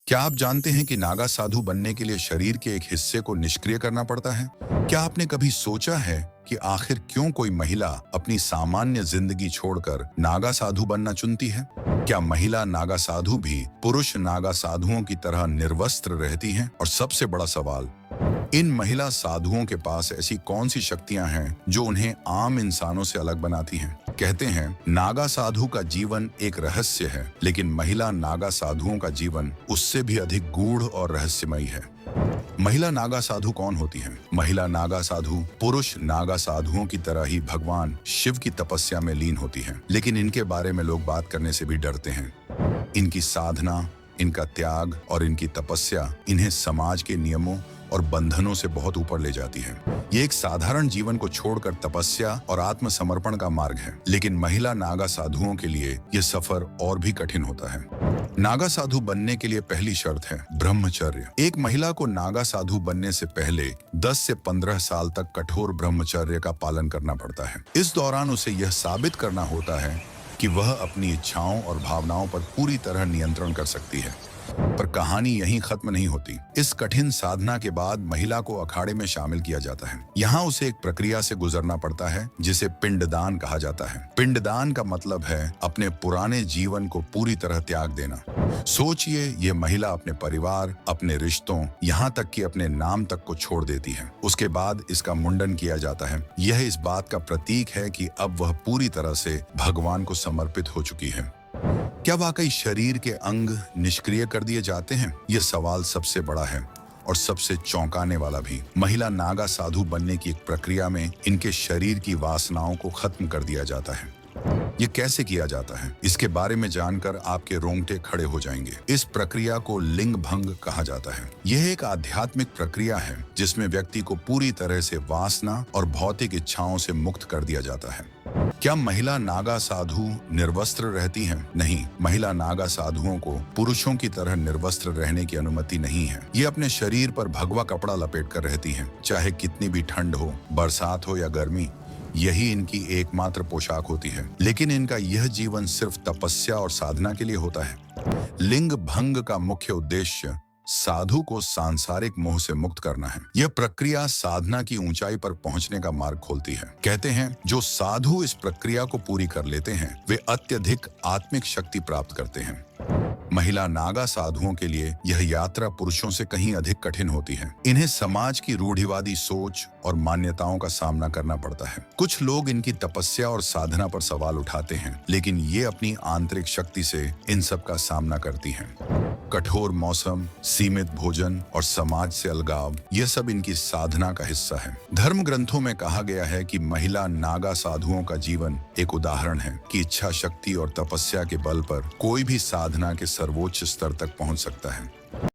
क्या आप जानते हैं कि नागा साधु बनने के लिए शरीर के एक हिस्से को निष्क्रिय करना पड़ता है? क्या आपने कभी सोचा है कि आखिर क्यों कोई महिला अपनी सामान्य जिंदगी छोड़कर नागा साधु बनना चुनती है? क्या महिला नागा साधु भी पुरुष नागा साधुओं की तरह निर्वस्त्र रहती हैं? और सबसे बड़ा सवाल, इन महिला साधुओं के पास ऐसी कौन सी शक्तियां हैं जो उन्हें आम इंसानों से अलग बनाती हैं? कहते हैं नागा साधु का जीवन एक रहस्य है, लेकिन महिला नागा साधुओं का जीवन उससे भी अधिक गूढ़ और रहस्यमयी है। महिला नागा साधु कौन होती हैं? महिला नागा साधु पुरुष नागा साधुओं की तरह ही भगवान शिव की तपस्या में लीन होती हैं, लेकिन इनके बारे में लोग बात करने से भी डरते हैं। इनकी साधना, इनका त्याग और इनकी तपस्या इन्हें समाज के नियमों और बंधनों से बहुत ऊपर ले जाती है। ये एक साधारण जीवन को छोड़कर तपस्या और आत्मसमर्पण का मार्ग है, लेकिन महिला नागा साधुओं के लिए यह सफर और भी कठिन होता है। नागा साधु बनने के लिए पहली शर्त है ब्रह्मचर्य। एक महिला को नागा साधु बनने से पहले 10 से 15 साल तक कठोर ब्रह्मचर्य का पालन करना पड़ता है। इस दौरान उसे यह साबित करना होता है कि वह अपनी इच्छाओं और भावनाओं पर पूरी तरह नियंत्रण कर सकती है। पर कहानी यहीं खत्म नहीं होती। इस कठिन साधना के बाद महिला को अखाड़े में शामिल किया जाता है। यहाँ उसे एक प्रक्रिया से गुजरना पड़ता है जिसे पिंडदान कहा जाता है। पिंडदान का मतलब है अपने पुराने जीवन को पूरी तरह त्याग देना। सोचिए, ये महिला अपने परिवार, अपने रिश्तों, यहाँ तक कि अपने नाम तक को छोड़ देती है। उसके बाद इसका मुंडन किया जाता है। यह इस बात का प्रतीक है कि अब वह पूरी तरह से भगवान को समर्पित हो चुकी है। क्या वाकई शरीर के अंग निष्क्रिय कर दिए जाते हैं? यह सवाल सबसे बड़ा है और सबसे चौंकाने वाला भी। महिला नागा साधु बनने की एक प्रक्रिया में इनके शरीर की वासनाओं को खत्म कर दिया जाता है। ये कैसे किया जाता है, इसके बारे में जानकर आपके रोंगटे खड़े हो जाएंगे। इस प्रक्रिया को लिंग भंग कहा जाता है। यह एक आध्यात्मिक प्रक्रिया है जिसमें व्यक्ति को पूरी तरह से वासना और भौतिक इच्छाओं से मुक्त कर दिया जाता है। क्या महिला नागा साधु निर्वस्त्र रहती हैं? नहीं, महिला नागा साधुओं को पुरुषों की तरह निर्वस्त्र रहने की अनुमति नहीं है। ये अपने शरीर पर भगवा कपड़ा लपेट कर रहती हैं, चाहे कितनी भी ठंड हो, बरसात हो या गर्मी। यही इनकी एकमात्र पोशाक होती है। लेकिन इनका यह जीवन सिर्फ तपस्या और साधना के लिए होता है। लिंग भंग का मुख्य उद्देश्य साधु को सांसारिक मोह से मुक्त करना है। यह प्रक्रिया साधना की ऊंचाई पर पहुंचने का मार्ग खोलती है। कहते हैं जो साधु इस प्रक्रिया को पूरी कर लेते हैं वे अत्यधिक आत्मिक शक्ति प्राप्त करते हैं। महिला नागा साधुओं के लिए यह यात्रा पुरुषों से कहीं अधिक कठिन होती है। इन्हें समाज की रूढ़िवादी सोच और मान्यताओं का सामना करना पड़ता है। कुछ लोग इनकी तपस्या और साधना पर सवाल उठाते हैं, लेकिन ये अपनी आंतरिक शक्ति से इन सब का सामना करती हैं। कठोर मौसम, सीमित भोजन और समाज से अलगाव, यह सब इनकी साधना का हिस्सा है। धर्म ग्रंथों में कहा गया है कि महिला नागा साधुओं का जीवन एक उदाहरण है कि इच्छा शक्ति और तपस्या के बल पर कोई भी साधना के सर्वोच्च स्तर तक पहुंच सकता है।